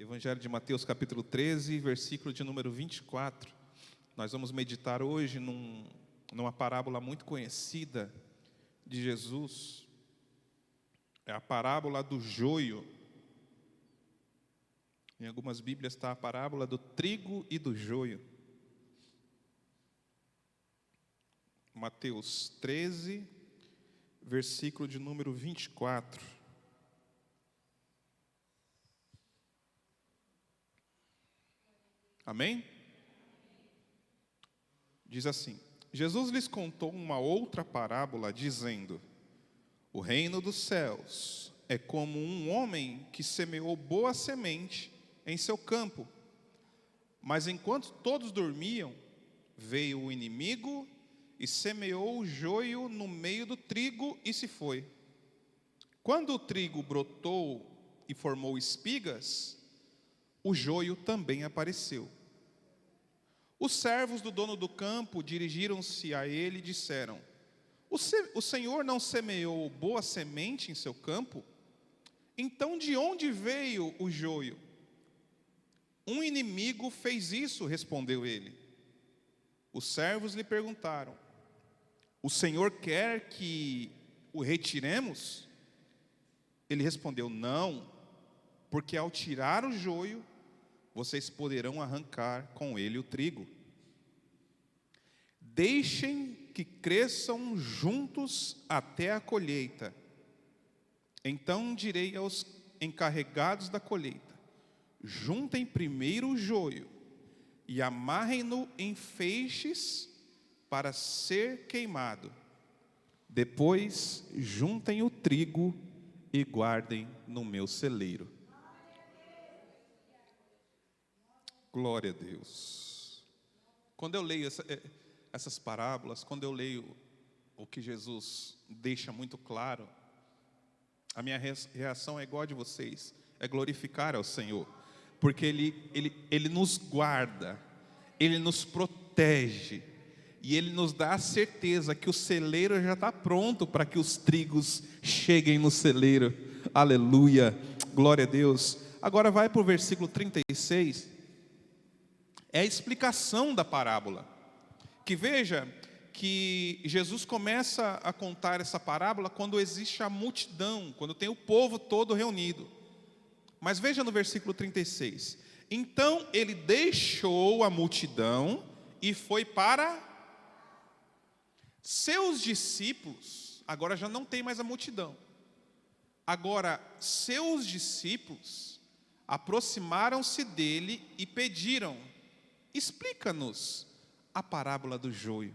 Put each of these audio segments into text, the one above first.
Evangelho de Mateus, capítulo 13, versículo de número 24. Nós vamos meditar hoje numa parábola muito conhecida de Jesus. É a parábola do joio. Em algumas Bíblias está a parábola do trigo e do joio. Mateus 13, versículo de número 24. Amém? Diz assim: Jesus lhes contou uma outra parábola, dizendo: o reino dos céus é como um homem que semeou boa semente em seu campo. Mas enquanto todos dormiam, veio o inimigo e semeou o joio no meio do trigo e se foi. Quando o trigo brotou e formou espigas, o joio também apareceu. Os servos do dono do campo dirigiram-se a ele e disseram: o Senhor não semeou boa semente em seu campo? Então de onde veio o joio? Um inimigo fez isso, respondeu ele. Os servos lhe perguntaram: o Senhor quer que o retiremos? Ele respondeu: não, porque ao tirar o joio, vocês poderão arrancar com ele o trigo. Deixem que cresçam juntos até a colheita. Então direi aos encarregados da colheita: juntem primeiro o joio e amarrem-no em feixes para ser queimado. Depois juntem o trigo e guardem no meu celeiro. Glória a Deus. Quando eu leio essas parábolas, quando eu leio o que Jesus deixa muito claro, a minha reação é igual a de vocês, é glorificar ao Senhor, porque Ele nos guarda, Ele nos protege, e Ele nos dá a certeza que o celeiro já está pronto para que os trigos cheguem no celeiro. Aleluia, glória a Deus. Agora vai para o versículo 36, é a explicação da parábola. Que veja que Jesus começa a contar essa parábola quando existe a multidão, quando tem o povo todo reunido. Mas veja no versículo 36. Então ele deixou a multidão e foi para seus discípulos. Agora já não tem mais a multidão. Agora seus discípulos aproximaram-se dele e pediram: explica-nos a parábola do joio.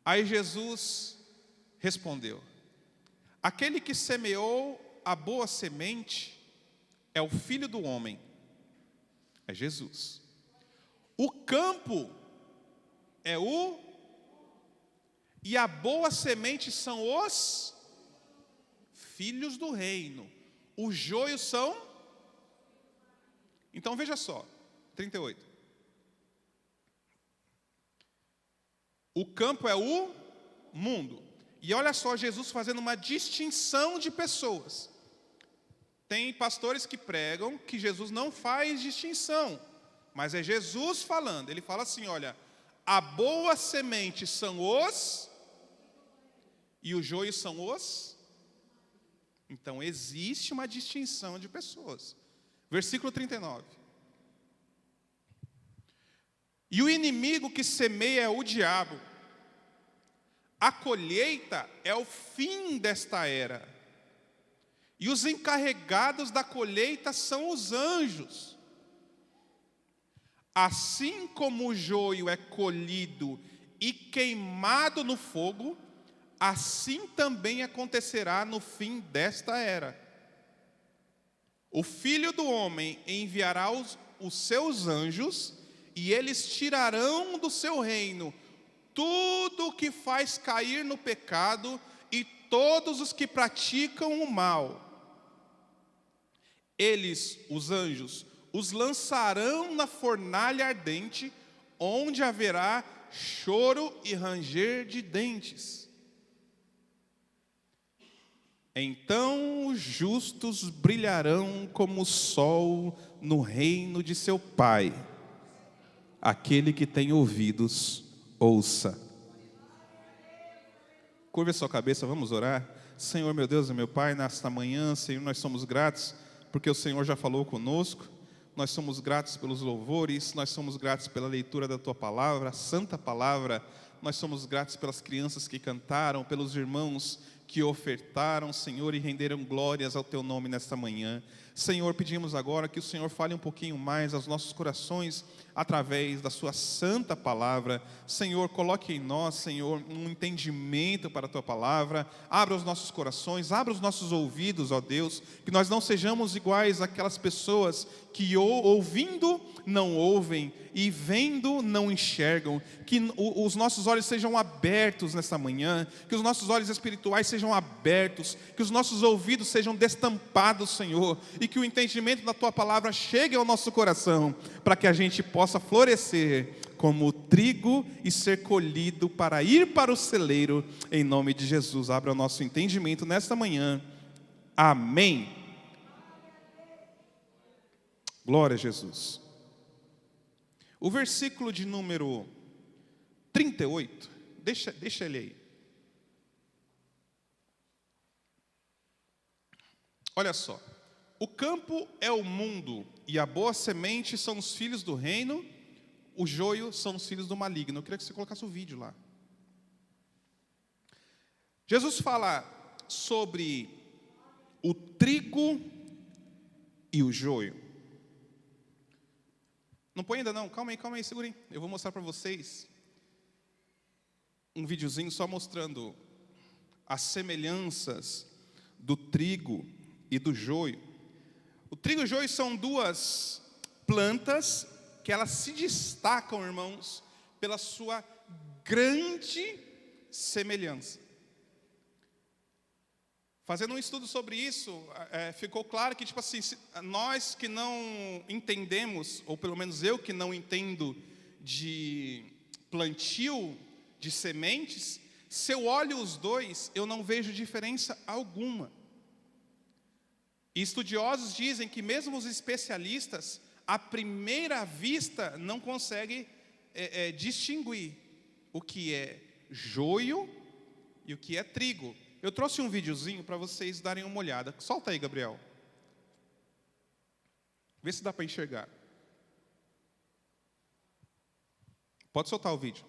Aí Jesus respondeu: aquele que semeou a boa semente é o Filho do Homem, é Jesus. O campo é e a boa semente são os filhos do reino. O joio são. Então veja só, 38. O campo é o mundo. E olha só Jesus fazendo uma distinção de pessoas. Tem pastores que pregam que Jesus não faz distinção, mas é Jesus falando. Ele fala assim: olha, a boa semente são os, e o joio são os. Então existe uma distinção de pessoas. Versículo 39. E o inimigo que semeia é o diabo. A colheita é o fim desta era. E os encarregados da colheita são os anjos. Assim como o joio é colhido e queimado no fogo, assim também acontecerá no fim desta era. O Filho do Homem enviará os seus anjos, e eles tirarão do seu reino tudo o que faz cair no pecado e todos os que praticam o mal. Eles, os anjos, os lançarão na fornalha ardente, onde haverá choro e ranger de dentes. Então os justos brilharão como o sol no reino de seu Pai. Aquele que tem ouvidos, ouça. Curva a sua cabeça, vamos orar. Senhor, meu Deus e meu Pai, nesta manhã, Senhor, nós somos gratos porque o Senhor já falou conosco. Nós somos gratos pelos louvores, nós somos gratos pela leitura da Tua Palavra, a Santa Palavra. Nós somos gratos pelas crianças que cantaram, pelos irmãos que ofertaram, Senhor, e renderam glórias ao Teu nome nesta manhã. Senhor, pedimos agora que o Senhor fale um pouquinho mais aos nossos corações, através da Sua Santa Palavra. Senhor, coloque em nós, Senhor, um entendimento para a Tua Palavra. Abra os nossos corações, abra os nossos ouvidos, ó Deus, que nós não sejamos iguais àquelas pessoas que ouvindo não ouvem e vendo não enxergam. Que os nossos olhos sejam abertos nesta manhã, que os nossos olhos espirituais sejam abertos, que os nossos ouvidos sejam destampados, Senhor, e que o entendimento da Tua Palavra chegue ao nosso coração, para que a gente possa florescer como trigo e ser colhido para ir para o celeiro, em nome de Jesus. Abra o nosso entendimento nesta manhã. Amém. Glória a Jesus. O versículo de número 38, deixa ele aí. Olha só. O campo é o mundo, e a boa semente são os filhos do reino, o joio são os filhos do maligno. Eu queria que você colocasse o vídeo lá. Jesus fala sobre o trigo e o joio. Não põe ainda não, calma aí, segurem. Eu vou mostrar para vocês um videozinho só mostrando as semelhanças do trigo e do joio. O trigo e o joio são duas plantas que elas se destacam, irmãos, pela sua grande semelhança. Fazendo um estudo sobre isso, ficou claro que, tipo assim, nós que não entendemos, ou pelo menos eu que não entendo de plantio de sementes, se eu olho os dois, eu não vejo diferença alguma. E estudiosos dizem que mesmo os especialistas, à primeira vista, não conseguem distinguir o que é joio e o que é trigo. Eu trouxe um videozinho para vocês darem uma olhada. Solta aí, Gabriel. Vê se dá para enxergar. Pode soltar o vídeo.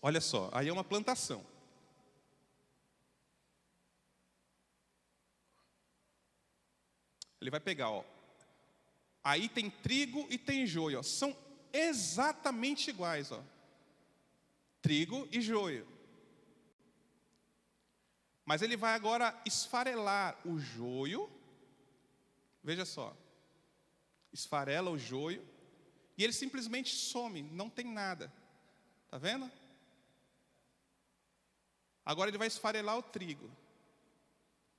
Olha só, aí é uma plantação. Ele vai pegar, ó. Aí tem trigo e tem joio, ó. São exatamente iguais, ó. Trigo e joio. Mas ele vai agora esfarelar o joio. Veja só. Esfarela o joio e ele simplesmente some, não tem nada. Tá vendo? Agora ele vai esfarelar o trigo.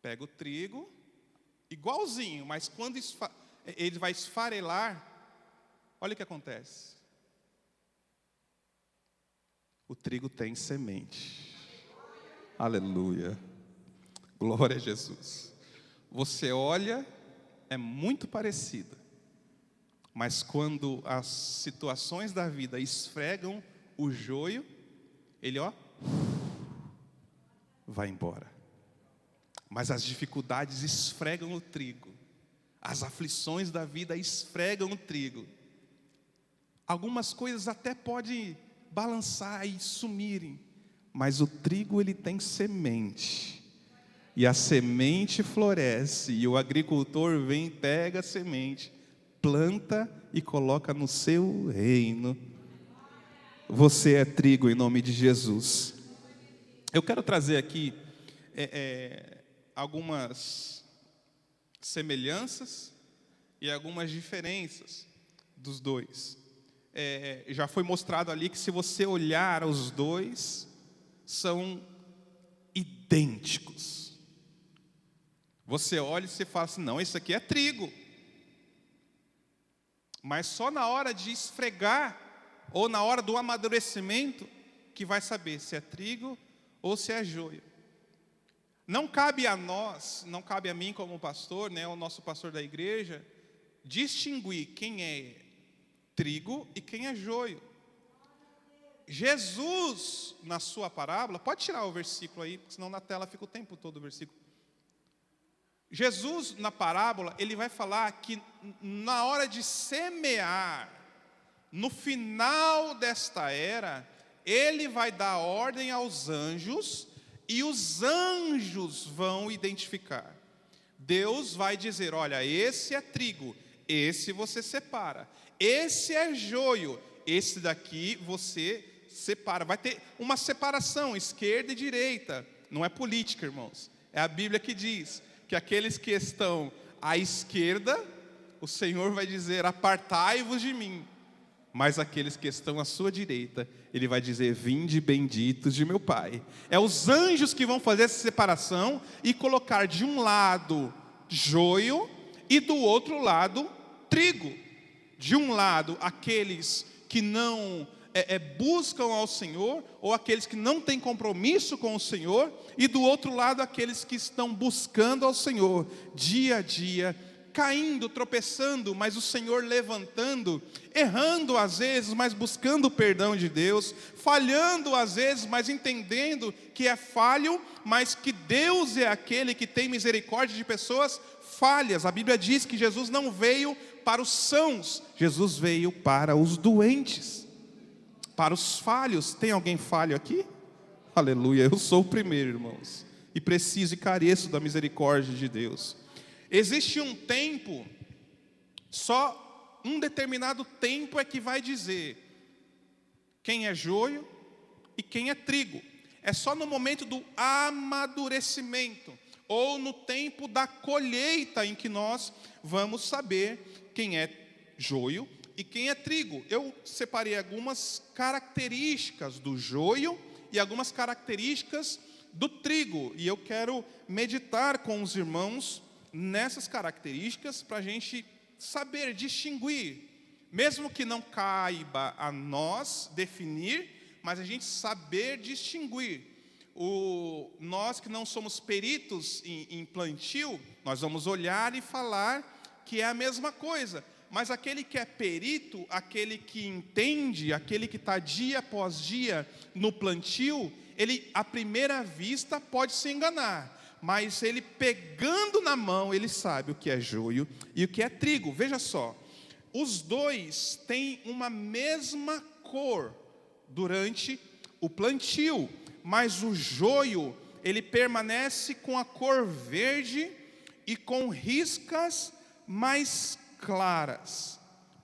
Pega o trigo, igualzinho, mas quando ele vai esfarelar, olha o que acontece. O trigo tem semente. Aleluia. Glória a Jesus. Você olha, é muito parecido. Mas quando as situações da vida esfregam o joio, ele, ó, vai embora. Mas as dificuldades esfregam o trigo. As aflições da vida esfregam o trigo. Algumas coisas até podem balançar e sumirem, mas o trigo ele tem semente. E a semente floresce, e o agricultor vem, pega a semente, planta e coloca no seu reino. Você é trigo em nome de Jesus. Eu quero trazer aqui algumas semelhanças e algumas diferenças dos dois. Já foi mostrado ali que se você olhar os dois, são idênticos. Você olha e você fala assim, não, isso aqui é trigo. Mas só na hora de esfregar, ou na hora do amadurecimento, que vai saber se é trigo ou se é joio. Não cabe a nós, não cabe a mim como pastor, né, o nosso pastor da igreja, distinguir quem é trigo e quem é joio. Jesus, na sua parábola, pode tirar o versículo aí, porque senão na tela fica o tempo todo o versículo. Jesus, na parábola, ele vai falar que na hora de semear, no final desta era, ele vai dar ordem aos anjos, e os anjos vão identificar. Deus vai dizer, olha, esse é trigo, esse você separa. Esse é joio, esse daqui você separa. Vai ter uma separação, esquerda e direita. Não é política, irmãos. É a Bíblia que diz que aqueles que estão à esquerda, o Senhor vai dizer, apartai-vos de mim. Mas aqueles que estão à sua direita, Ele vai dizer, vinde benditos de meu Pai. É os anjos que vão fazer essa separação e colocar de um lado joio e do outro lado trigo. De um lado aqueles que não buscam ao Senhor, ou aqueles que não têm compromisso com o Senhor, e do outro lado aqueles que estão buscando ao Senhor, dia a dia, caindo, tropeçando, mas o Senhor levantando, errando às vezes, mas buscando o perdão de Deus, falhando às vezes, mas entendendo que é falho, mas que Deus é aquele que tem misericórdia de pessoas falhas. A Bíblia diz que Jesus não veio para os sãos, Jesus veio para os doentes, para os falhos. Tem alguém falho aqui? Aleluia, eu sou o primeiro, irmãos, e preciso e careço da misericórdia de Deus. Existe um tempo, só um determinado tempo é que vai dizer quem é joio e quem é trigo. É só no momento do amadurecimento, ou no tempo da colheita, em que nós vamos saber quem é joio e quem é trigo. Eu separei algumas características do joio e algumas características do trigo, e eu quero meditar com os irmãos nessas características para a gente saber distinguir, mesmo que não caiba a nós definir, mas a gente saber distinguir. Nós que não somos peritos em plantio, nós vamos olhar e falar que é a mesma coisa, mas aquele que é perito, aquele que entende, aquele que está dia após dia no plantio, ele à primeira vista pode se enganar, mas ele pegando na mão, ele sabe o que é joio e o que é trigo. Veja só, os dois têm uma mesma cor durante o plantio, mas o joio, ele permanece com a cor verde e com riscas mais claras.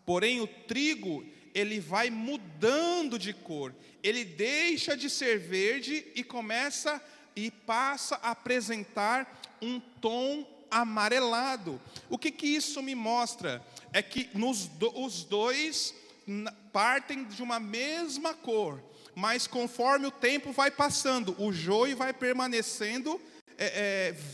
Porém o trigo, ele vai mudando de cor, ele deixa de ser verde e começa e passa a apresentar um tom amarelado. O que isso me mostra? É que os dois partem de uma mesma cor, mas conforme o tempo vai passando, o joio vai permanecendo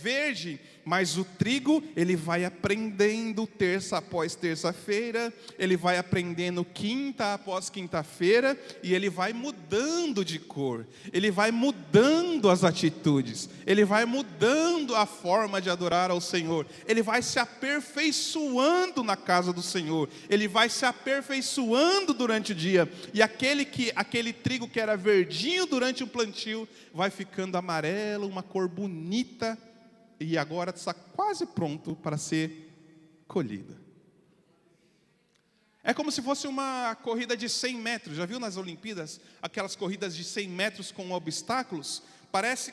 verde, mas o trigo, ele vai aprendendo terça após terça-feira, ele vai aprendendo quinta após quinta-feira, e ele vai mudando de cor, ele vai mudando as atitudes, ele vai mudando a forma de adorar ao Senhor, ele vai se aperfeiçoando na casa do Senhor, ele vai se aperfeiçoando durante o dia, e aquele trigo que era verdinho durante o plantio, vai ficando amarelo, uma cor bonita, e agora está quase pronto para ser colhida. É como se fosse uma corrida de 100 metros, já viu nas Olimpíadas, aquelas corridas de 100 metros com obstáculos? Parece,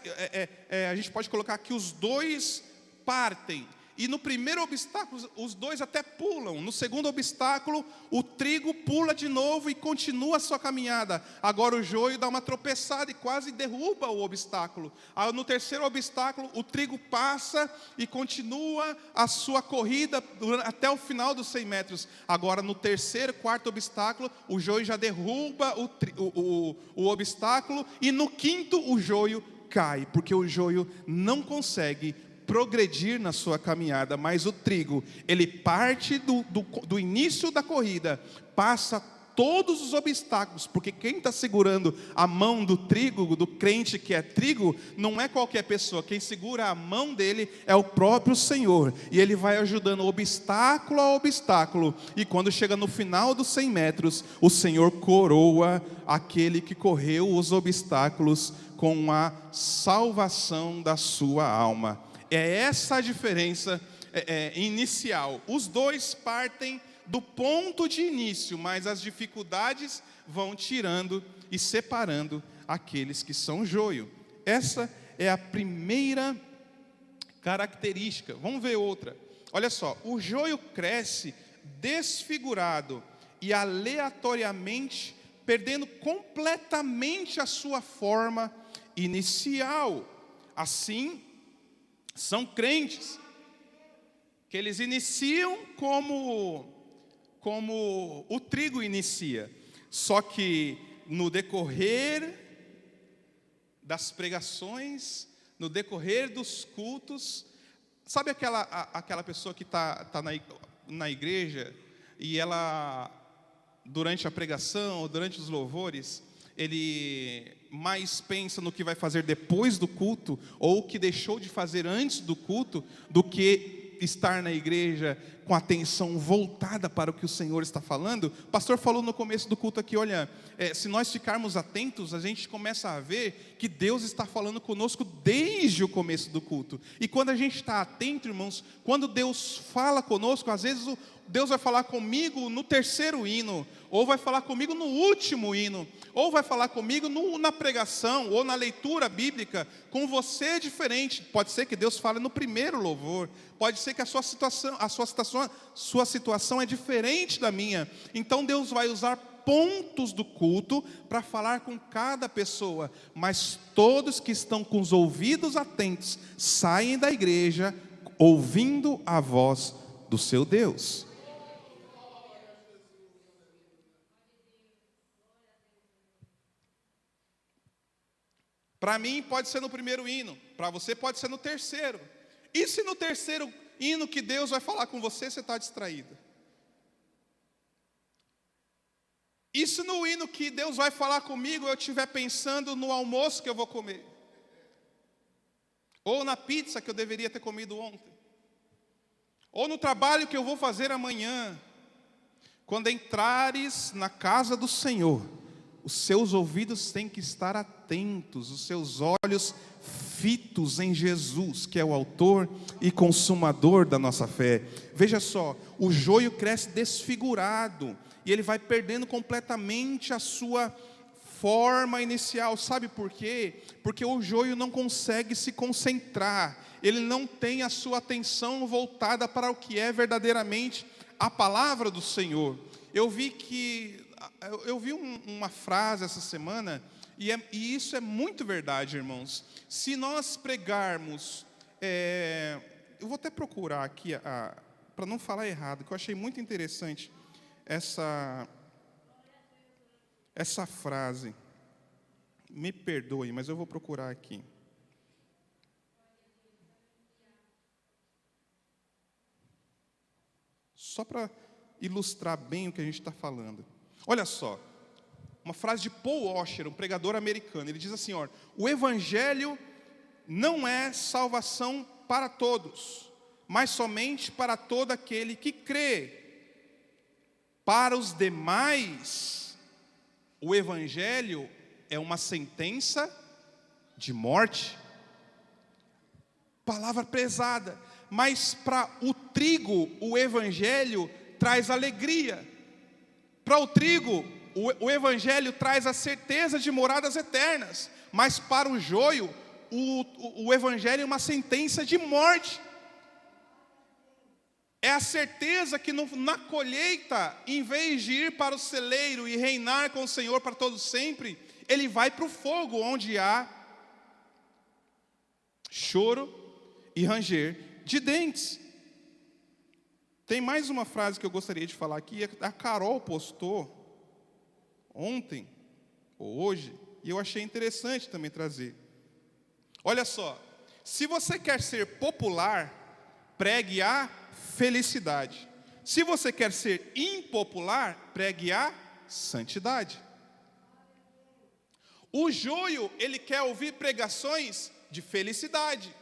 a gente pode colocar que os dois partem, e no primeiro obstáculo os dois até pulam, no segundo obstáculo o trigo pula de novo e continua a sua caminhada. Agora o joio dá uma tropeçada e quase derruba o obstáculo. No terceiro obstáculo o trigo passa e continua a sua corrida até o final dos 100 metros. Agora no terceiro, quarto obstáculo, o joio já derruba o obstáculo, e no quinto o joio cai, porque o joio não consegue progredir na sua caminhada, mas o trigo, ele parte do início da corrida, passa todos os obstáculos, porque quem está segurando a mão do trigo, do crente que é trigo, não é qualquer pessoa. Quem segura a mão dele é o próprio Senhor, e ele vai ajudando obstáculo a obstáculo, e quando chega no final dos 100 metros, o Senhor coroa aquele que correu os obstáculos com a salvação da sua alma. É essa a diferença inicial. Os dois partem do ponto de início, mas as dificuldades vão tirando e separando aqueles que são joio. Essa é a primeira característica. Vamos ver outra. Olha só, o joio cresce desfigurado e aleatoriamente, perdendo completamente a sua forma inicial. Assim, são crentes que eles iniciam como o trigo inicia, só que no decorrer das pregações, no decorrer dos cultos, sabe aquela pessoa que está na igreja e ela, durante a pregação, durante os louvores, ele mais pensa no que vai fazer depois do culto, ou o que deixou de fazer antes do culto, do que estar na igreja com a atenção voltada para o que o Senhor está falando. O pastor falou no começo do culto aqui, olha, se nós ficarmos atentos, a gente começa a ver que Deus está falando conosco desde o começo do culto. E quando a gente está atento, irmãos, quando Deus fala conosco, às vezes Deus vai falar comigo no terceiro hino, ou vai falar comigo no último hino, ou vai falar comigo na pregação, ou na leitura bíblica. Com você é diferente. Pode ser que Deus fale no primeiro louvor, pode ser que a sua situação é diferente da minha. Então Deus vai usar pontos do culto para falar com cada pessoa, mas todos que estão com os ouvidos atentos saem da igreja ouvindo a voz do seu Deus. Para mim pode ser no primeiro hino, para você pode ser no terceiro. E se no terceiro hino que Deus vai falar com você, você está distraído? E se no hino que Deus vai falar comigo, eu estiver pensando no almoço que eu vou comer? Ou na pizza que eu deveria ter comido ontem? Ou no trabalho que eu vou fazer amanhã? Quando entrares na casa do Senhor, os seus ouvidos têm que estar atentos, os seus olhos fitos em Jesus, que é o autor e consumador da nossa fé. Veja só, o joio cresce desfigurado, e ele vai perdendo completamente a sua forma inicial. Sabe por quê? Porque o joio não consegue se concentrar, ele não tem a sua atenção voltada para o que é verdadeiramente a palavra do Senhor. Eu vi uma frase essa semana, e isso é muito verdade, irmãos. Se nós pregarmos, eu vou até procurar aqui, para não falar errado, que eu achei muito interessante essa frase. Me perdoe, mas eu vou procurar aqui. Só para ilustrar bem o que a gente está falando. Olha só, uma frase de Paul Washer, um pregador americano. Ele diz assim, ó: o evangelho não é salvação para todos, mas somente para todo aquele que crê. Para os demais, o evangelho é uma sentença de morte. Palavra pesada. Mas para o trigo, o evangelho traz alegria. Para o trigo, o evangelho traz a certeza de moradas eternas. Mas para o joio, o evangelho é uma sentença de morte. É a certeza que na colheita, em vez de ir para o celeiro e reinar com o Senhor para todo sempre, ele vai para o fogo, onde há choro e ranger de dentes. Tem mais uma frase que eu gostaria de falar aqui. A Carol postou ontem, ou hoje, e eu achei interessante também trazer. Olha só, se você quer ser popular, pregue a felicidade. Se você quer ser impopular, pregue a santidade. O joio, ele quer ouvir pregações de felicidade.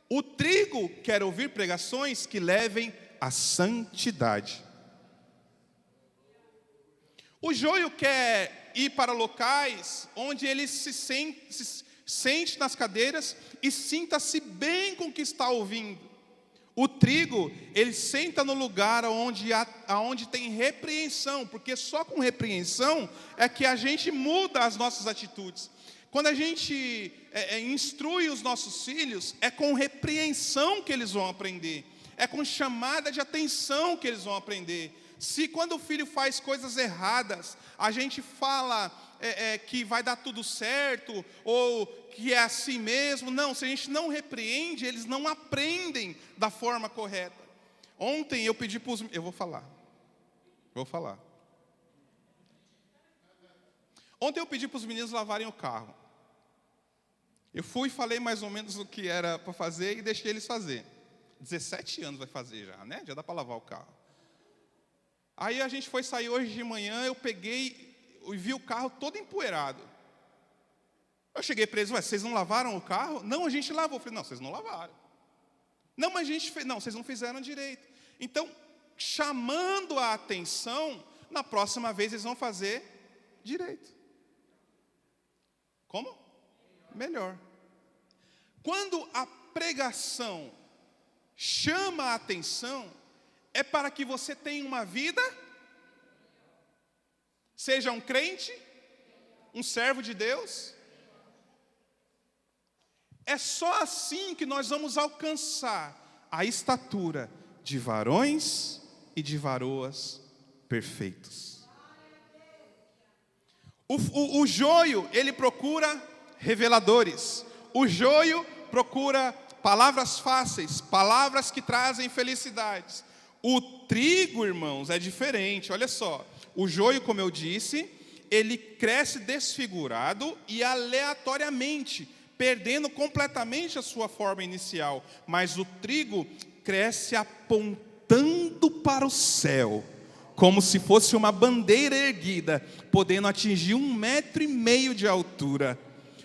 O trigo quer ouvir pregações que levem à santidade. O joio quer ir para locais onde ele se sente nas cadeiras e sinta-se bem com o que está ouvindo. O trigo, ele senta no lugar onde tem repreensão, porque só com repreensão é que a gente muda as nossas atitudes. Quando a gente instrui os nossos filhos, é com repreensão que eles vão aprender, é com chamada de atenção que eles vão aprender. Se quando o filho faz coisas erradas, a gente fala que vai dar tudo certo, ou que é assim mesmo, não, se a gente não repreende, eles não aprendem da forma correta. Ontem eu pedi para os... Eu vou falar. Ontem eu pedi para os meninos lavarem o carro. Eu fui e falei mais ou menos o que era para fazer e deixei eles fazer. 17 anos vai fazer já, né? Já dá para lavar o carro. Aí a gente foi sair hoje de manhã, eu peguei e vi o carro todo empoeirado. Eu cheguei para eles, vocês não lavaram o carro? Não, a gente lavou. Eu falei, não, vocês não lavaram. Não, mas a gente fez. Não, vocês não fizeram direito. Então, chamando a atenção, na próxima vez eles vão fazer direito. Como? Melhor. Quando a pregação chama a atenção, é para que você tenha uma vida, seja um crente, um servo de Deus. É só assim que nós vamos alcançar a estatura de varões e de varoas perfeitos. O joio, ele procura reveladores. O joio procura palavras fáceis, palavras que trazem felicidades. O trigo, irmãos, é diferente, olha só. O joio, como eu disse, ele cresce desfigurado e aleatoriamente, perdendo completamente a sua forma inicial. Mas o trigo cresce apontando para o céu, como se fosse uma bandeira erguida, podendo atingir 1,5 metro de altura.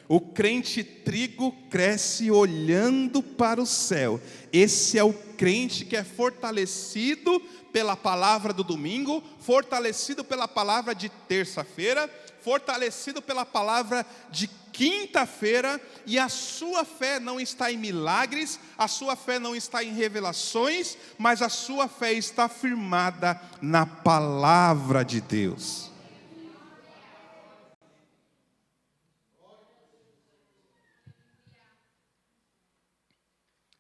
O crente trigo cresce olhando para o céu. Esse é o crente que é fortalecido pela palavra do domingo, fortalecido pela palavra de terça-feira, fortalecido pela palavra de quinta-feira, e a sua fé não está em milagres, a sua fé não está em revelações, mas a sua fé está firmada na palavra de Deus.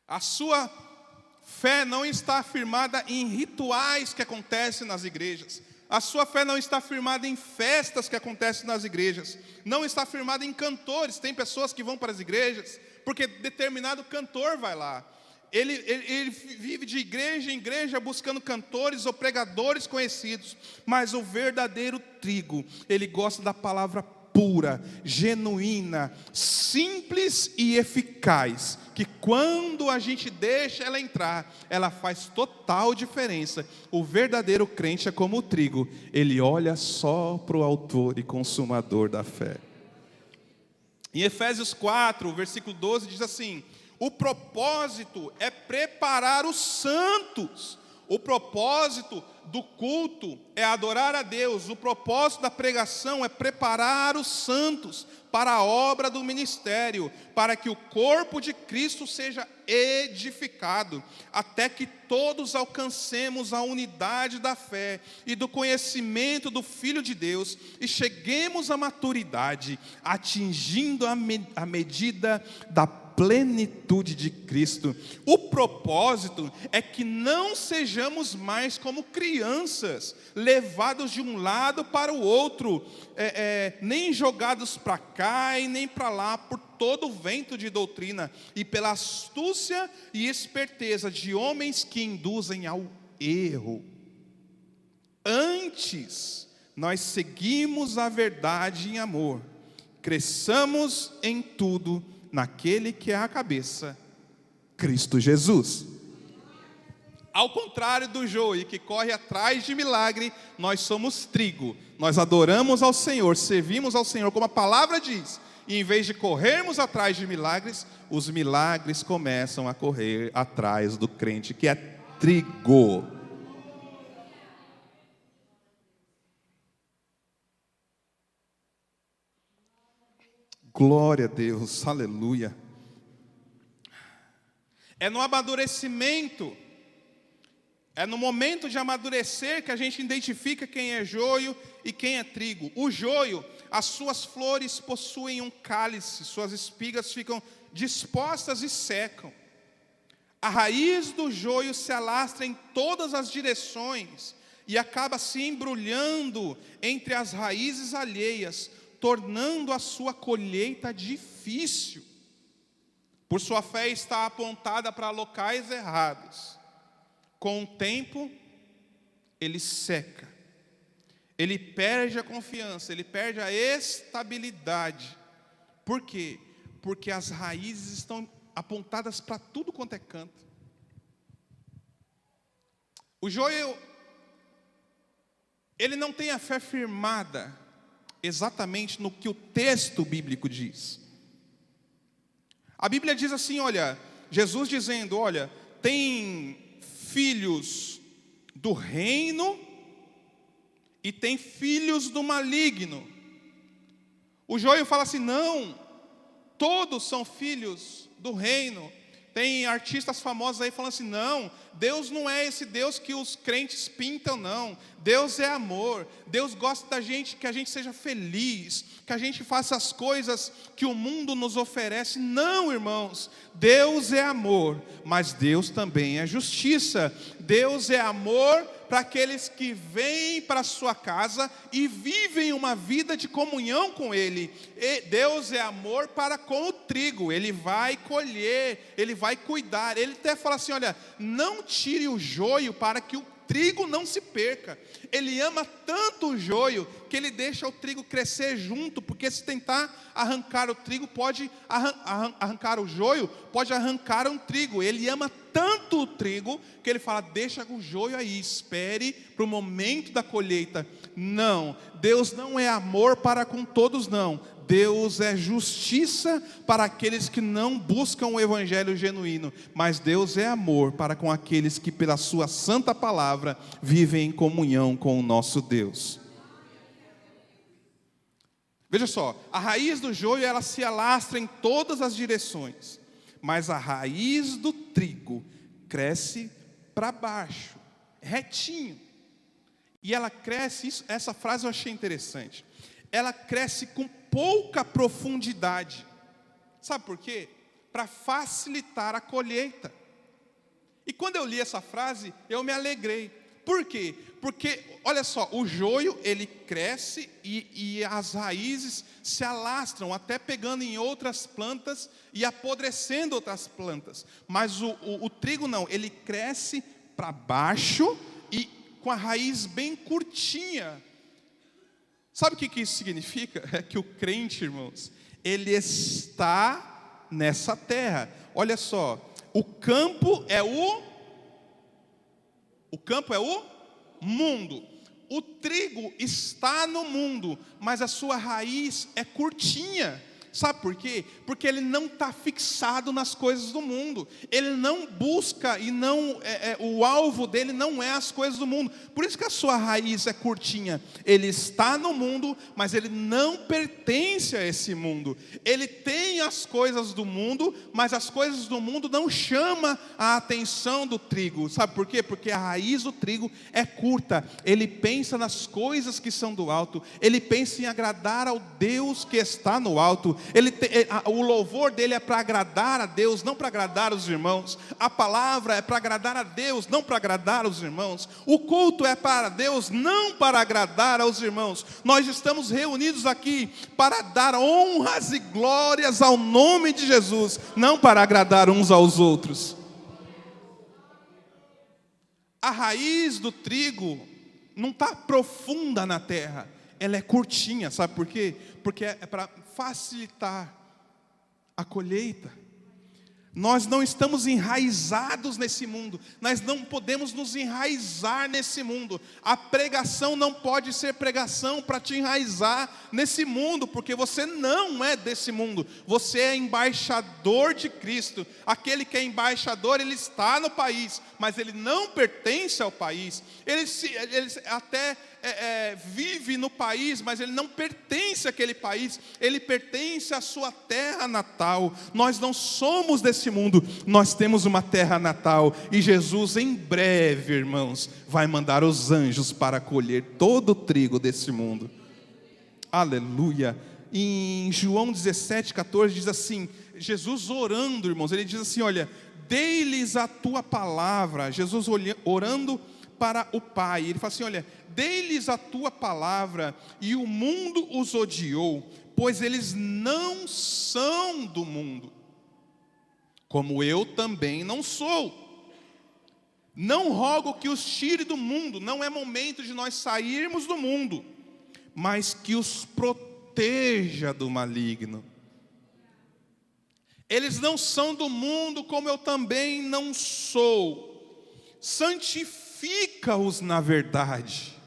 A sua fé não está firmada em rituais que acontecem nas igrejas. A sua fé não está firmada em festas que acontecem nas igrejas. Não está firmada em cantores. Tem pessoas que vão para as igrejas porque determinado cantor vai lá. Ele vive de igreja em igreja buscando cantores ou pregadores conhecidos. Mas o verdadeiro trigo, ele gosta da palavra pura, genuína, simples e eficaz, que quando a gente deixa ela entrar, ela faz total diferença. O verdadeiro crente é como o trigo, ele olha só para o autor e consumador da fé. Em Efésios 4, versículo 12, diz assim: o propósito é preparar os santos. O propósito do culto é adorar a Deus. O propósito da pregação é preparar os santos para a obra do ministério, para que o corpo de Cristo seja edificado, até que todos alcancemos a unidade da fé e do conhecimento do Filho de Deus e cheguemos à maturidade, atingindo a medida da plenitude de Cristo. O propósito é que não sejamos mais como crianças, levados de um lado para o outro, nem jogados para cá e nem para lá por todo o vento de doutrina e pela astúcia e esperteza de homens que induzem ao erro. Antes, nós seguimos a verdade em amor, cresçamos em tudo naquele que é a cabeça, Cristo Jesus. Ao contrário do joio que corre atrás de milagre, nós somos trigo. nós adoramos ao Senhor, servimos ao Senhor, como a palavra diz, e em vez de corrermos atrás de milagres, os milagres começam a correr atrás do crente que é trigo. Glória a Deus, aleluia. É no amadurecimento, é no momento de amadurecer que a gente identifica quem é joio e quem é trigo. O joio, as suas flores possuem um cálice, suas espigas ficam dispostas e secam. A raiz do joio se alastra em todas as direções e acaba se embrulhando entre as raízes alheias, tornando a sua colheita difícil. Por sua fé está apontada para locais errados. Com o tempo, ele seca. Ele perde a confiança, ele perde a estabilidade. Por quê? Porque as raízes estão apontadas para tudo quanto é canto. O joio, ele não tem a fé firmada exatamente no que o texto bíblico diz. A Bíblia diz assim, olha, Jesus dizendo, olha, tem filhos do reino e tem filhos do maligno. O joio fala assim, não, todos são filhos do reino. Tem artistas famosos aí falando assim, não, Deus não é esse Deus que os crentes pintam, não. Deus é amor, Deus gosta da gente, que a gente seja feliz, que a gente faça as coisas que o mundo nos oferece. Não, irmãos, Deus é amor, mas Deus também é justiça. Deus é amor para aqueles que vêm para a sua casa e vivem uma vida de comunhão com Ele. E Deus é amor para com o trigo, Ele vai colher, Ele vai cuidar. Ele até fala assim, olha, não tire o joio para que o trigo não se perca. Ele ama tanto o joio que ele deixa o trigo crescer junto, porque se tentar arrancar o trigo, pode arrancar o joio, pode arrancar um trigo. Ele ama tanto o trigo que ele fala, deixa o joio aí, espere para o momento da colheita. Não, Deus não é amor para com todos, não. Deus é justiça para aqueles que não buscam o evangelho genuíno, mas Deus é amor para com aqueles que pela sua santa palavra vivem em comunhão com o nosso Deus. Veja só, a raiz do joio ela se alastra em todas as direções, mas a raiz do trigo cresce para baixo, retinho. E ela cresce, essa frase eu achei interessante, ela cresce com pouca profundidade. Sabe por quê? Para facilitar a colheita. E quando eu li essa frase, eu me alegrei. Por quê? Porque, olha só, o joio, ele cresce e as raízes se alastram, até pegando em outras plantas e apodrecendo outras plantas. Mas o trigo não, ele cresce para baixo e com a raiz bem curtinha. Sabe o que isso significa? É que o crente, irmãos, ele está nessa terra. Olha só, o campo é o mundo. O trigo está no mundo, mas a sua raiz é curtinha. Sabe por quê? Porque ele não está fixado nas coisas do mundo. Ele não busca e não o alvo dele não é as coisas do mundo. Por isso que a sua raiz é curtinha. Ele está no mundo, mas ele não pertence a esse mundo. Ele tem as coisas do mundo, mas as coisas do mundo não chamam a atenção do trigo. Sabe por quê? Porque a raiz do trigo é curta. Ele pensa nas coisas que são do alto. Ele pensa em agradar ao Deus que está no alto. O louvor dele é para agradar a Deus, não para agradar os irmãos. A palavra é para agradar a Deus, não para agradar os irmãos. O culto é para Deus, não para agradar aos irmãos. Nós estamos reunidos aqui para dar honras e glórias ao nome de Jesus, não para agradar uns aos outros. A raiz do trigo não está profunda na terra, ela é curtinha, sabe por quê? Porque é para facilitar a colheita. Nós não estamos enraizados nesse mundo. Nós não podemos nos enraizar nesse mundo. A pregação não pode ser pregação para te enraizar nesse mundo, porque você não é desse mundo. Você é embaixador de Cristo. Aquele que é embaixador, ele está no país, mas ele não pertence ao país. Ele até vive no país, mas ele não pertence àquele país. Ele pertence à sua terra natal. Nós não somos desse mundo, nós temos uma terra natal, e Jesus em breve, irmãos, vai mandar os anjos para colher todo o trigo desse mundo. Aleluia. Em João 17:14 diz assim, Jesus orando, irmãos, ele diz assim, olha, dê-lhes a tua palavra. Jesus orando para o Pai, ele fala assim, olha, dê-lhes a tua palavra, e o mundo os odiou, pois eles não são do mundo, como eu também não sou. Não rogo que os tire do mundo, não é momento de nós sairmos do mundo, mas que os proteja do maligno. Eles não são do mundo, como eu também não sou. Santifica-os na verdade.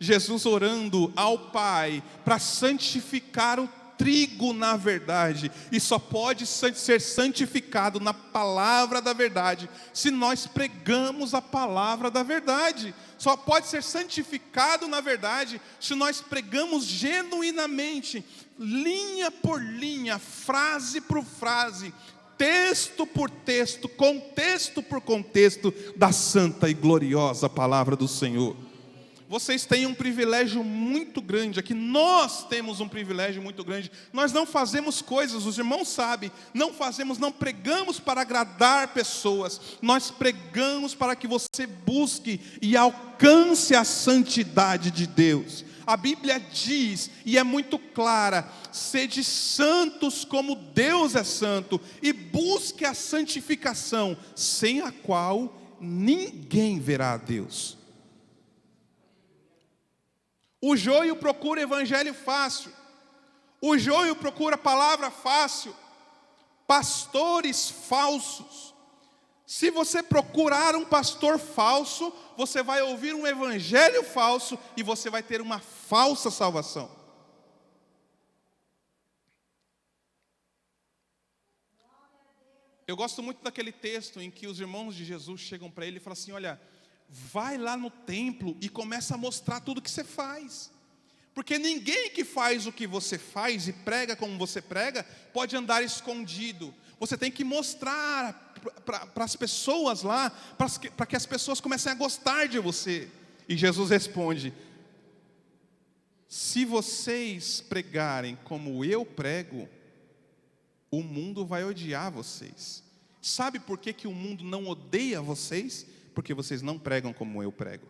Jesus orando ao Pai para santificar o trigo na verdade, e só pode ser santificado na palavra da verdade, se nós pregamos a palavra da verdade. Só pode ser santificado na verdade, se nós pregamos genuinamente, linha por linha, frase por frase, texto por texto, contexto por contexto, da santa e gloriosa palavra do Senhor. Vocês têm um privilégio muito grande aqui, nós temos um privilégio muito grande. Nós não fazemos coisas, os irmãos sabem, não pregamos para agradar pessoas, nós pregamos para que você busque e alcance a santidade de Deus. A Bíblia diz, e é muito clara, sede santos como Deus é santo, e busque a santificação, sem a qual ninguém verá a Deus. O joio procura evangelho fácil, o joio procura palavra fácil, pastores falsos. Se você procurar um pastor falso, você vai ouvir um evangelho falso e você vai ter uma falsa salvação. Eu gosto muito daquele texto em que os irmãos de Jesus chegam para ele e falam assim, olha, vai lá no templo e começa a mostrar tudo que você faz. Porque ninguém que faz o que você faz e prega como você prega, pode andar escondido. Você tem que mostrar para as pessoas lá, para que as pessoas comecem a gostar de você. E Jesus responde, se vocês pregarem como eu prego, o mundo vai odiar vocês. Sabe por que o mundo não odeia vocês? Porque vocês não pregam como eu prego.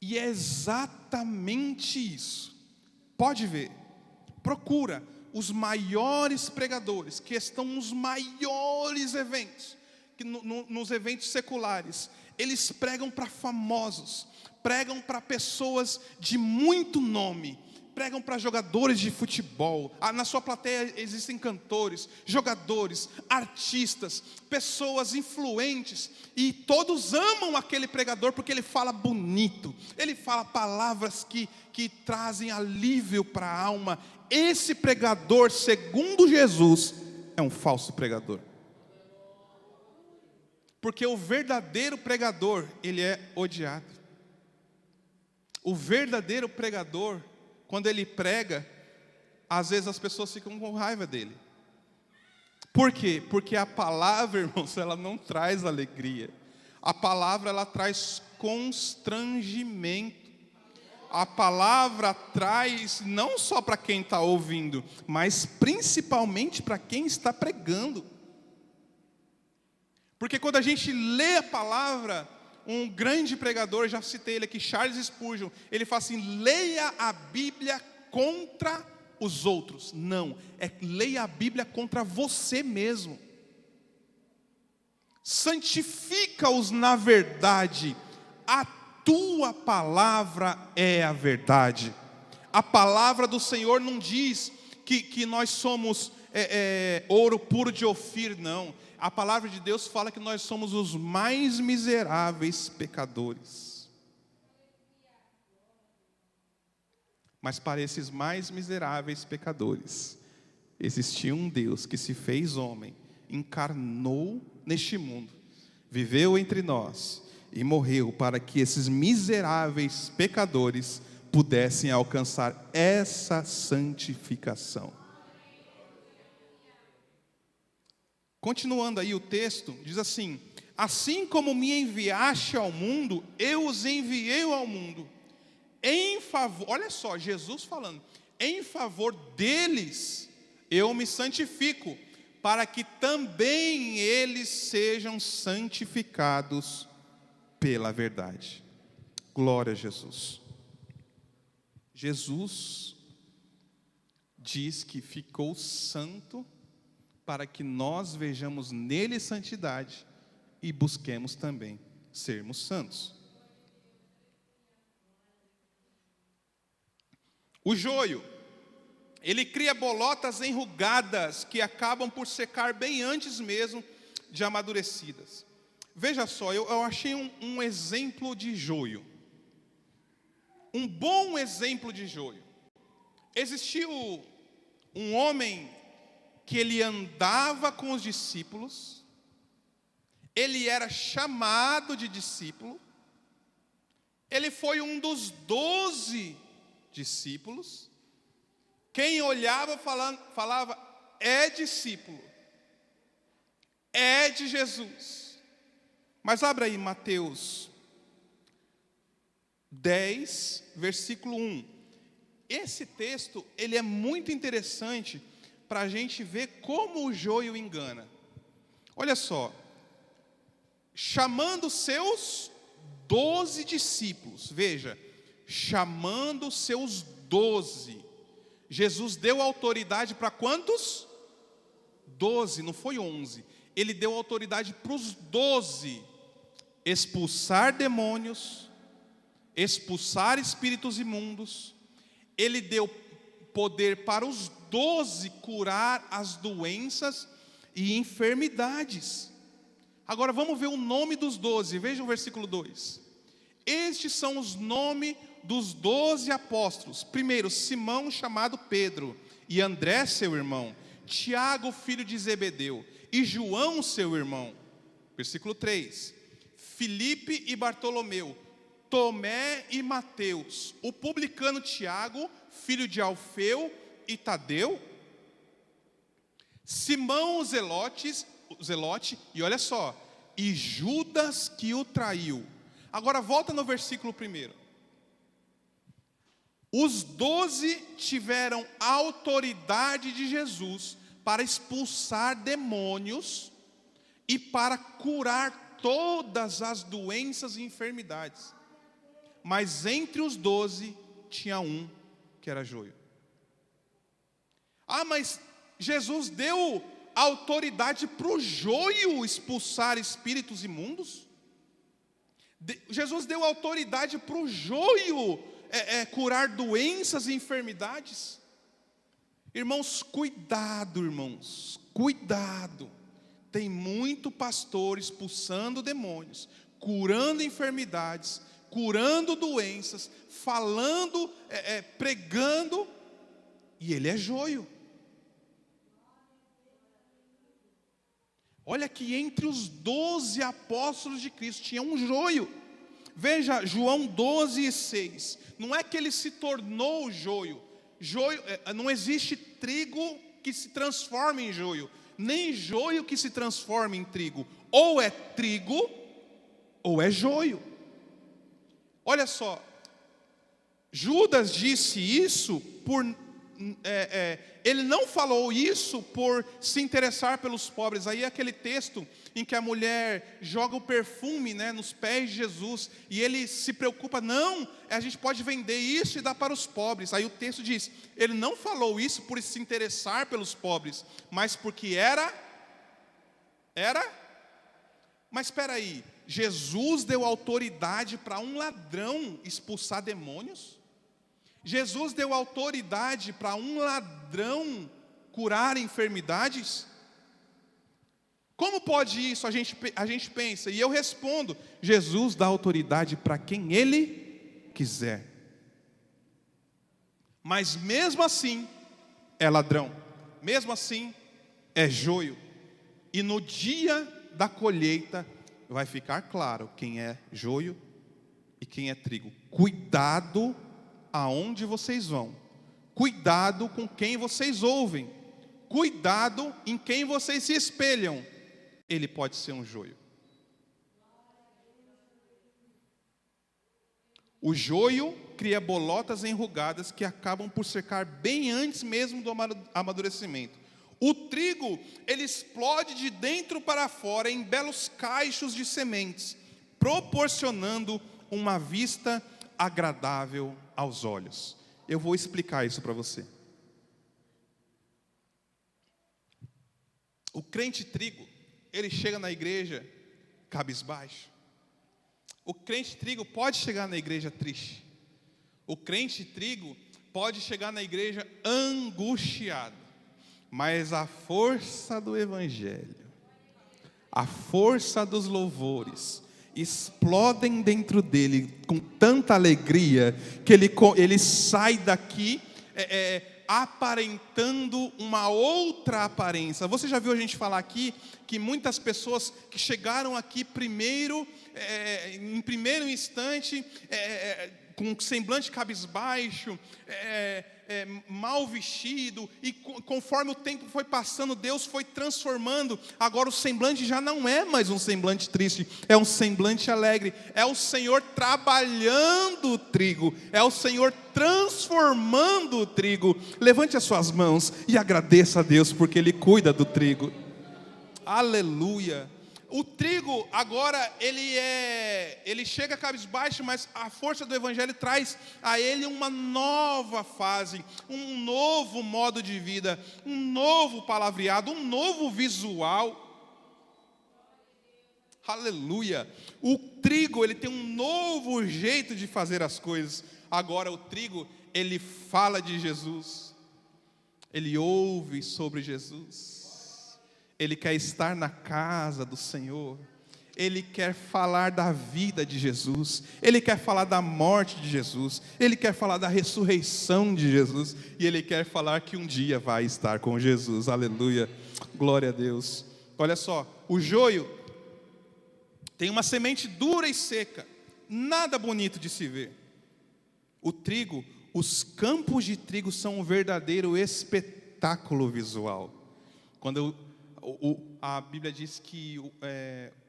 E é exatamente isso. Pode ver, procura os maiores pregadores que estão nos maiores eventos, nos eventos seculares. Eles pregam para famosos, pregam para pessoas de muito nome, pregam para jogadores de futebol. Na sua plateia existem cantores, jogadores, artistas, pessoas influentes, e todos amam aquele pregador porque ele fala bonito, ele fala palavras que trazem alívio para a alma. Esse pregador, segundo Jesus, é um falso pregador, porque o verdadeiro pregador, ele é odiado. O verdadeiro pregador, quando ele prega, às vezes as pessoas ficam com raiva dele. Por quê? Porque a palavra, irmãos, ela não traz alegria. A palavra, ela traz constrangimento. A palavra traz não só para quem está ouvindo, mas principalmente para quem está pregando. Porque quando a gente lê a palavra, um grande pregador, já citei ele aqui, Charles Spurgeon, ele fala assim, leia a Bíblia contra os outros. Não, leia a Bíblia contra você mesmo. Santifica-os na verdade, a tua palavra é a verdade. A palavra do Senhor não diz que nós somos ouro puro de Ofir, não. A palavra de Deus fala que nós somos os mais miseráveis pecadores. Mas para esses mais miseráveis pecadores, existia um Deus que se fez homem, encarnou neste mundo, viveu entre nós e morreu para que esses miseráveis pecadores pudessem alcançar essa santificação. Continuando aí o texto, diz assim: assim como me enviaste ao mundo, eu os enviei ao mundo. Em favor, olha só, Jesus falando, em favor deles eu me santifico, para que também eles sejam santificados pela verdade. Glória a Jesus. Jesus diz que ficou santo para que nós vejamos nele santidade e busquemos também sermos santos. O joio, ele cria bolotas enrugadas que acabam por secar bem antes mesmo de amadurecidas. Veja só, eu achei um exemplo de joio. Um bom exemplo de joio. Existiu um homem que ele andava com os discípulos, ele era chamado de discípulo, ele foi um dos 12 discípulos. Quem olhava falava, é discípulo, é de Jesus. Mas abra aí Mateus 10, versículo 1. Esse texto, ele é muito interessante para a gente ver como o joio engana. Olha só, chamando seus 12 discípulos, veja, chamando seus 12, Jesus deu autoridade para quantos? 12, não foi 11. Ele deu autoridade para os 12, expulsar demônios, expulsar espíritos imundos. Ele deu poder para os 12 curar as doenças e enfermidades. Agora vamos ver o nome dos 12, veja o versículo 2. Estes são os nomes dos 12 apóstolos. Primeiro, Simão, chamado Pedro, e André, seu irmão, Tiago, filho de Zebedeu, e João, seu irmão. Versículo 3. Filipe e Bartolomeu, Tomé e Mateus, o publicano Tiago, filho de Alfeu e Tadeu, Simão o Zelote, e olha só, e Judas que o traiu. Agora volta no versículo 1. Os 12 tiveram autoridade de Jesus para expulsar demônios e para curar todas as doenças e enfermidades. Mas entre os 12 tinha um que era joio. Ah, mas Jesus deu autoridade para o joio expulsar espíritos imundos? Jesus deu autoridade para o joio curar doenças e enfermidades? Irmãos, cuidado, irmãos, cuidado. Tem muito pastor expulsando demônios, curando enfermidades, curando doenças, falando, pregando, e ele é joio. Olha que entre os 12 apóstolos de Cristo tinha um joio. Veja João 12:6. Não é que ele se tornou joio. Joio, não existe trigo que se transforme em joio, nem joio que se transforme em trigo. Ou é trigo, ou é joio. Olha só, Judas disse isso por... ele não falou isso por se interessar pelos pobres. Aí é aquele texto em que a mulher joga o perfume, nos pés de Jesus, e ele se preocupa, não, a gente pode vender isso e dar para os pobres. Aí o texto diz, ele não falou isso por se interessar pelos pobres, mas porque era? Mas espera aí, Jesus deu autoridade para um ladrão expulsar demônios? Jesus deu autoridade para um ladrão curar enfermidades? Como pode isso? A gente pensa, e eu respondo: Jesus dá autoridade para quem Ele quiser. Mas mesmo assim é ladrão, mesmo assim é joio. E no dia da colheita vai ficar claro quem é joio e quem é trigo. Cuidado aonde vocês vão. Cuidado com quem vocês ouvem. Cuidado em quem vocês se espelham. Ele pode ser um joio. O joio cria bolotas enrugadas que acabam por secar bem antes mesmo do amadurecimento. O trigo, ele explode de dentro para fora em belos cachos de sementes, proporcionando uma vista agradável aos olhos. Eu vou explicar isso para você. O crente trigo, ele chega na igreja cabisbaixo. O crente trigo pode chegar na igreja triste. O crente trigo pode chegar na igreja angustiado. Mas a força do evangelho, a força dos louvores, explodem dentro dele com tanta alegria que ele sai daqui aparentando uma outra aparência. Você já viu a gente falar aqui que muitas pessoas que chegaram aqui primeiro, em primeiro instante, com semblante cabisbaixo, mal vestido, e conforme o tempo foi passando, Deus foi transformando. Agora o semblante já não é mais um semblante triste, é um semblante alegre. É o Senhor trabalhando o trigo, é o Senhor transformando o trigo. Levante as suas mãos e agradeça a Deus, porque Ele cuida do trigo. Aleluia. O trigo agora, ele chega cabisbaixo, mas a força do evangelho traz a ele uma nova fase, um novo modo de vida, um novo palavreado, um novo visual. Aleluia. O trigo, ele tem um novo jeito de fazer as coisas. Agora o trigo, ele fala de Jesus, ele ouve sobre Jesus. Ele quer estar na casa do Senhor. Ele quer falar da vida de Jesus. Ele quer falar da morte de Jesus. Ele quer falar da ressurreição de Jesus. E ele quer falar que um dia vai estar com Jesus. Aleluia. Glória a Deus. Olha só, o joio tem uma semente dura e seca. Nada bonito de se ver. O trigo, os campos de trigo são um verdadeiro espetáculo visual. Quando a Bíblia diz que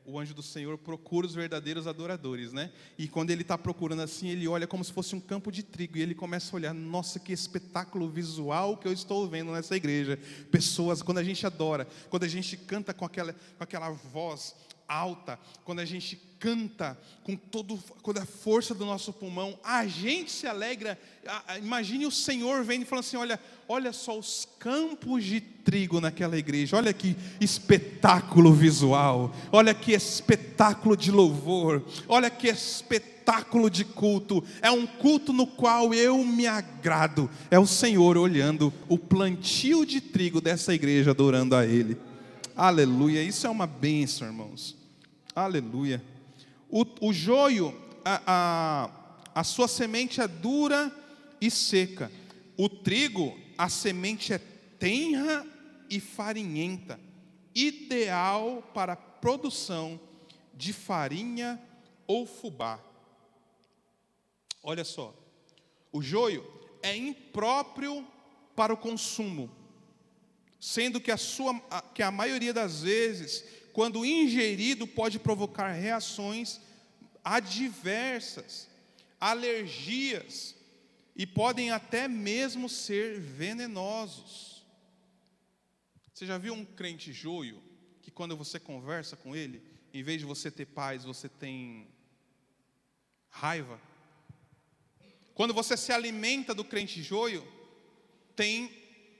o anjo do Senhor procura os verdadeiros adoradores, né? E quando ele está procurando assim, ele olha como se fosse um campo de trigo, e ele começa a olhar: nossa, que espetáculo visual que eu estou vendo nessa igreja. Pessoas, quando a gente adora, quando a gente canta com aquela voz alta, quando a gente canta com toda a força do nosso pulmão, a gente se alegra. Imagine o Senhor vendo e falando assim: olha só os campos de trigo naquela igreja, olha que espetáculo visual, olha que espetáculo de louvor, olha que espetáculo de culto. É um culto no qual eu me agrado. É o Senhor olhando o plantio de trigo dessa igreja, adorando a Ele. Aleluia, isso é uma bênção, irmãos. Aleluia. O joio, a sua semente é dura e seca. O trigo, a semente é tenra e farinhenta, ideal para a produção de farinha ou fubá. Olha só, o joio é impróprio para o consumo, sendo que a maioria das vezes, quando ingerido, pode provocar reações adversas, alergias, e podem até mesmo ser venenosos. Você já viu um crente joio, que quando você conversa com ele, em vez de você ter paz, você tem raiva? Quando você se alimenta do crente joio, tem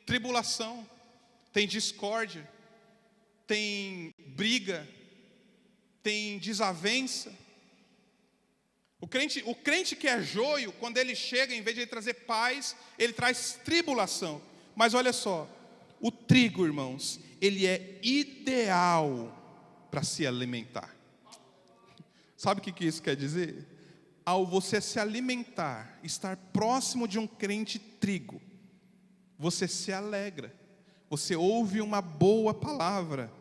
tribulação, tem discórdia, tem briga, tem desavença. O crente que é joio, quando ele chega, em vez de ele trazer paz, ele traz tribulação. Mas olha só, O trigo, irmãos, ele é ideal para se alimentar. Sabe o que isso quer dizer? Ao você se alimentar, estar próximo de um crente trigo, você se alegra, você ouve uma boa palavra.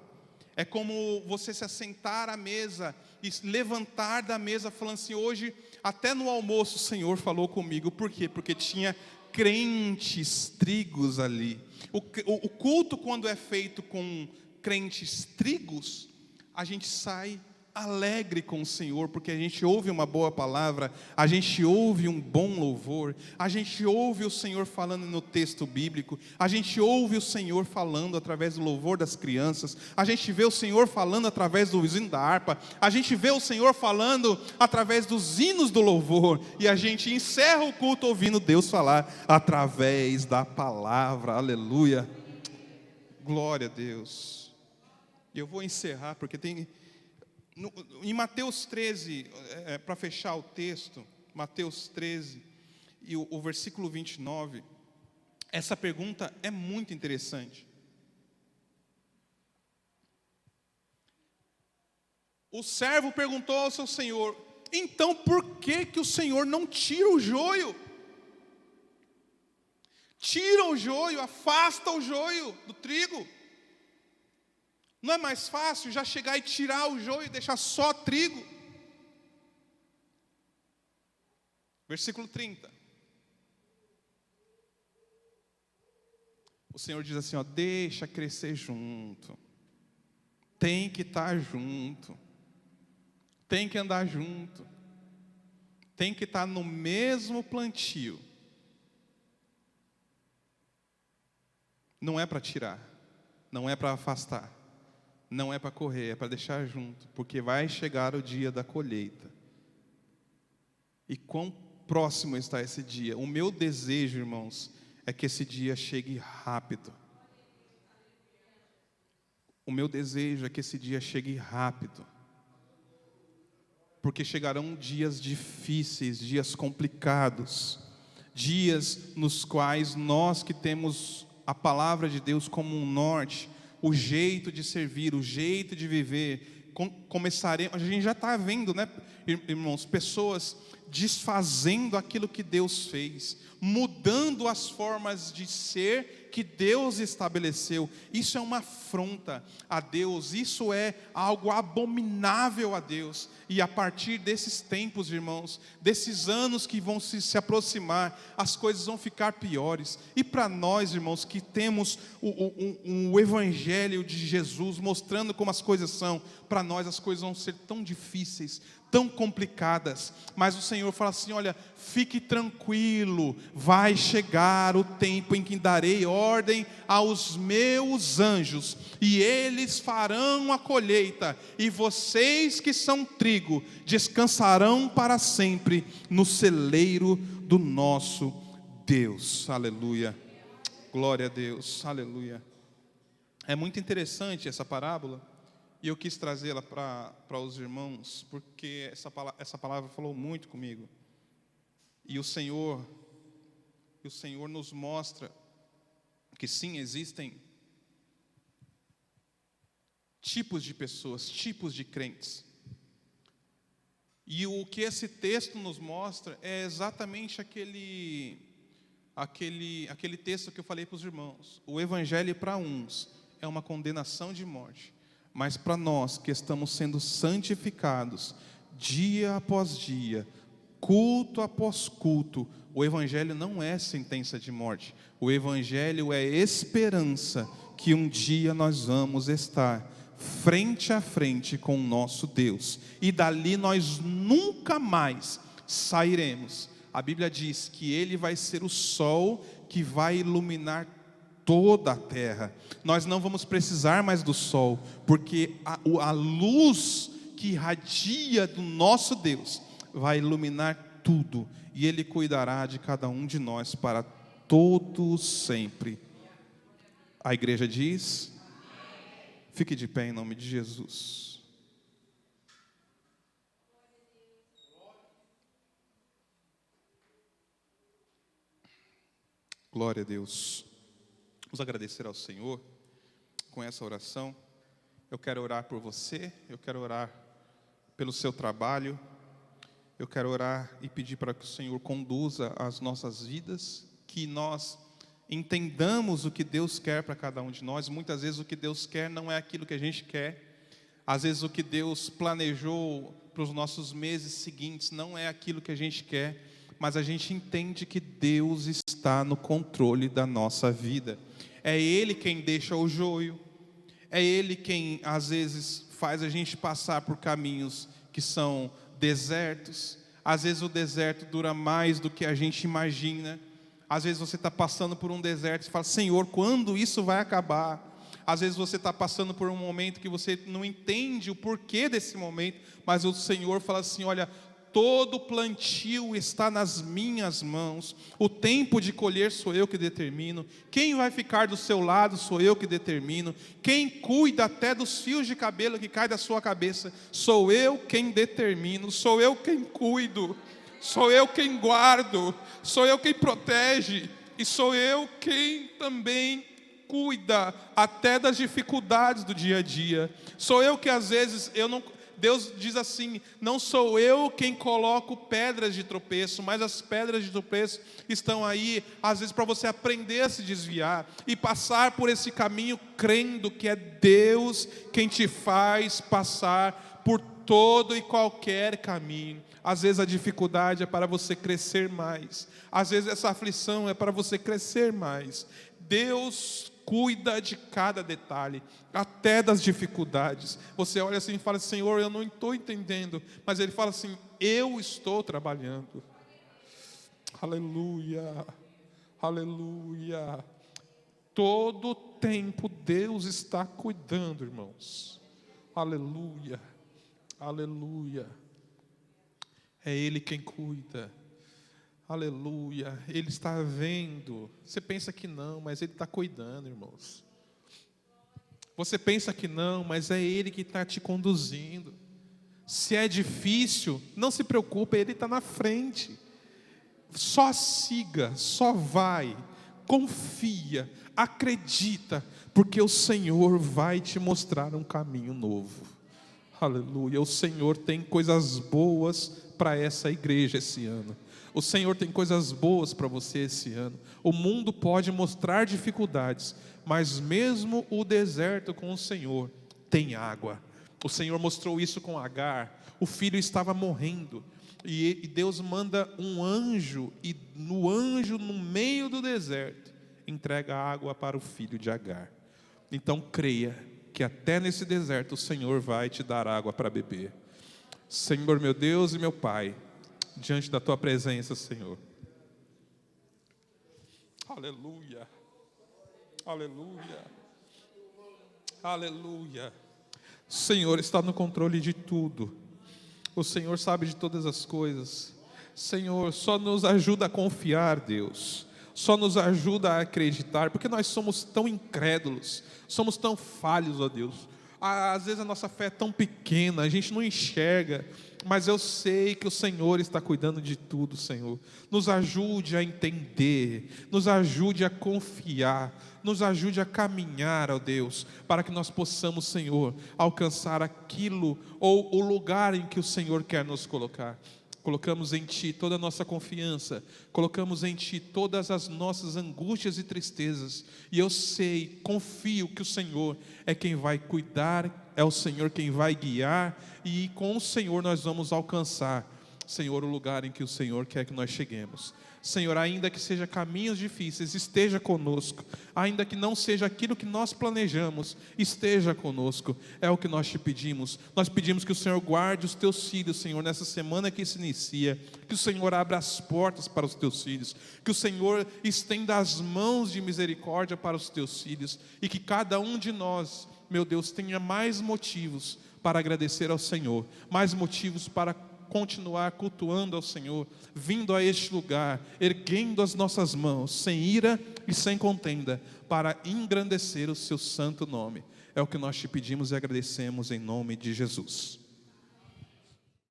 É como você se assentar à mesa e levantar da mesa falando assim: hoje, até no almoço o Senhor falou comigo. Por quê? Porque tinha crentes trigos ali. O culto, quando é feito com crentes trigos, a gente sai alegre com o Senhor, porque a gente ouve uma boa palavra, a gente ouve um bom louvor, a gente ouve o Senhor falando no texto bíblico, a gente ouve o Senhor falando através do louvor das crianças, a gente vê o Senhor falando através do hino da harpa, a gente vê o Senhor falando através dos hinos do louvor, e a gente encerra o culto ouvindo Deus falar através da palavra. Aleluia, glória a Deus. E eu vou encerrar porque em Mateus 13, para fechar o texto, Mateus 13 e o versículo 29, essa pergunta é muito interessante. O servo perguntou ao seu senhor: então por que o senhor não tira o joio? Tira o joio, afasta o joio do trigo. Não é mais fácil já chegar e tirar o joio e deixar só trigo? Versículo 30. O Senhor diz assim, deixa crescer junto. Tem que estar junto. Tem que andar junto. Tem que estar no mesmo plantio. Não é para tirar. Não é para afastar. Não é para correr, é para deixar junto, porque vai chegar o dia da colheita. E quão próximo está esse dia? O meu desejo, irmãos, é que esse dia chegue rápido. O meu desejo é que esse dia chegue rápido. Porque chegarão dias difíceis, dias complicados, dias nos quais nós que temos a palavra de Deus como um norte, o jeito de servir, o jeito de viver, começaremos, a gente já está vendo, né, irmãos, pessoas desfazendo aquilo que Deus fez, mudando as formas de ser que Deus estabeleceu. Isso é uma afronta a Deus, isso é algo abominável a Deus. E a partir desses tempos, irmãos, desses anos que vão se aproximar, as coisas vão ficar piores. E para nós, irmãos, que temos o Evangelho de Jesus mostrando como as coisas são, para nós as coisas vão ser tão difíceis, tão complicadas, mas o Senhor fala assim: olha, fique tranquilo, vai chegar o tempo em que darei ordem aos meus anjos, e eles farão a colheita, e vocês que são trigo, descansarão para sempre no celeiro do nosso Deus. Aleluia, glória a Deus, aleluia. É muito interessante essa parábola, e eu quis trazê-la para os irmãos, porque essa palavra falou muito comigo. E o Senhor nos mostra que sim, existem tipos de pessoas, tipos de crentes. E o que esse texto nos mostra é exatamente aquele texto que eu falei para os irmãos. O evangelho para uns é uma condenação de morte, mas para nós que estamos sendo santificados dia após dia, culto após culto, o evangelho não é sentença de morte. O evangelho é esperança que um dia nós vamos estar frente a frente com o nosso Deus, e dali nós nunca mais sairemos. A Bíblia diz que Ele vai ser o sol que vai iluminar toda a terra. Nós não vamos precisar mais do sol, porque a luz que irradia do nosso Deus vai iluminar tudo, e Ele cuidará de cada um de nós para todos sempre. A igreja diz: fique de pé em nome de Jesus. Glória a Deus. Vamos agradecer ao Senhor com essa oração. Eu quero orar por você, eu quero orar pelo seu trabalho, eu quero orar e pedir para que o Senhor conduza as nossas vidas, que nós entendamos o que Deus quer para cada um de nós. Muitas vezes o que Deus quer não é aquilo que a gente quer, às vezes o que Deus planejou para os nossos meses seguintes não é aquilo que a gente quer, mas a gente entende que Deus está no controle da nossa vida. É Ele quem deixa o joio, é Ele quem às vezes faz a gente passar por caminhos que são desertos. Às vezes o deserto dura mais do que a gente imagina. Às vezes você está passando por um deserto e fala: Senhor, quando isso vai acabar? Às vezes você está passando por um momento que você não entende o porquê desse momento, mas o Senhor fala assim: olha, todo plantio está nas minhas mãos, o tempo de colher sou eu que determino, quem vai ficar do seu lado sou eu que determino, quem cuida até dos fios de cabelo que cai da sua cabeça, sou eu quem determino, sou eu quem cuido, sou eu quem guardo, sou eu quem protege, e sou eu quem também cuida até das dificuldades do dia a dia. Sou eu que às vezes Deus diz assim: não sou eu quem coloco pedras de tropeço, mas as pedras de tropeço estão aí, às vezes, para você aprender a se desviar e passar por esse caminho, crendo que é Deus quem te faz passar por todo e qualquer caminho. Às vezes a dificuldade é para você crescer mais, às vezes essa aflição é para você crescer mais. Deus cuida de cada detalhe, até das dificuldades. Você olha assim e fala: Senhor, eu não estou entendendo. Mas Ele fala assim: eu estou trabalhando. Aleluia, aleluia. Todo tempo Deus está cuidando, irmãos. Aleluia, aleluia. É Ele quem cuida. Aleluia, Ele está vendo. Você pensa que não, mas Ele está cuidando, irmãos. Você pensa que não, mas é Ele que está te conduzindo. Se é difícil, não se preocupe, Ele está na frente. Só siga, só vai, confia, acredita, porque o Senhor vai te mostrar um caminho novo. Aleluia, o Senhor tem coisas boas para essa igreja esse ano. O Senhor tem coisas boas para você esse ano. O mundo pode mostrar dificuldades, mas mesmo o deserto com o Senhor tem água. O Senhor mostrou isso com Agar. O filho estava morrendo e Deus manda um anjo, e no anjo, no meio do deserto, entrega água para o filho de Agar. Então creia que até nesse deserto o Senhor vai te dar água para beber. Senhor, meu Deus e meu Pai, diante da Tua presença, Senhor. Aleluia, aleluia, aleluia. O Senhor está no controle de tudo. O Senhor sabe de todas as coisas. Senhor, só nos ajuda a confiar, Deus. Só nos ajuda a acreditar, porque nós somos tão incrédulos, somos tão falhos, ó Deus. Às vezes a nossa fé é tão pequena, a gente não enxerga, mas eu sei que o Senhor está cuidando de tudo, Senhor. Nos ajude a entender, nos ajude a confiar, nos ajude a caminhar, ó Deus, para que nós possamos, Senhor, alcançar aquilo ou o lugar em que o Senhor quer nos colocar. Colocamos em Ti toda a nossa confiança, colocamos em Ti todas as nossas angústias e tristezas, e eu sei, confio que o Senhor é quem vai cuidar, é o Senhor quem vai guiar, e com o Senhor nós vamos alcançar, Senhor, o lugar em que o Senhor quer que nós cheguemos. Senhor, ainda que seja caminhos difíceis, esteja conosco. Ainda que não seja aquilo que nós planejamos, esteja conosco. É o que nós te pedimos. Nós pedimos que o Senhor guarde os teus filhos, Senhor, nessa semana que se inicia. Que o Senhor abra as portas para os teus filhos. Que o Senhor estenda as mãos de misericórdia para os teus filhos. E que cada um de nós, meu Deus, tenha mais motivos para agradecer ao Senhor. Mais motivos para continuar cultuando ao Senhor, vindo a este lugar, erguendo as nossas mãos, sem ira e sem contenda, para engrandecer o seu santo nome. É o que nós te pedimos e agradecemos em nome de Jesus.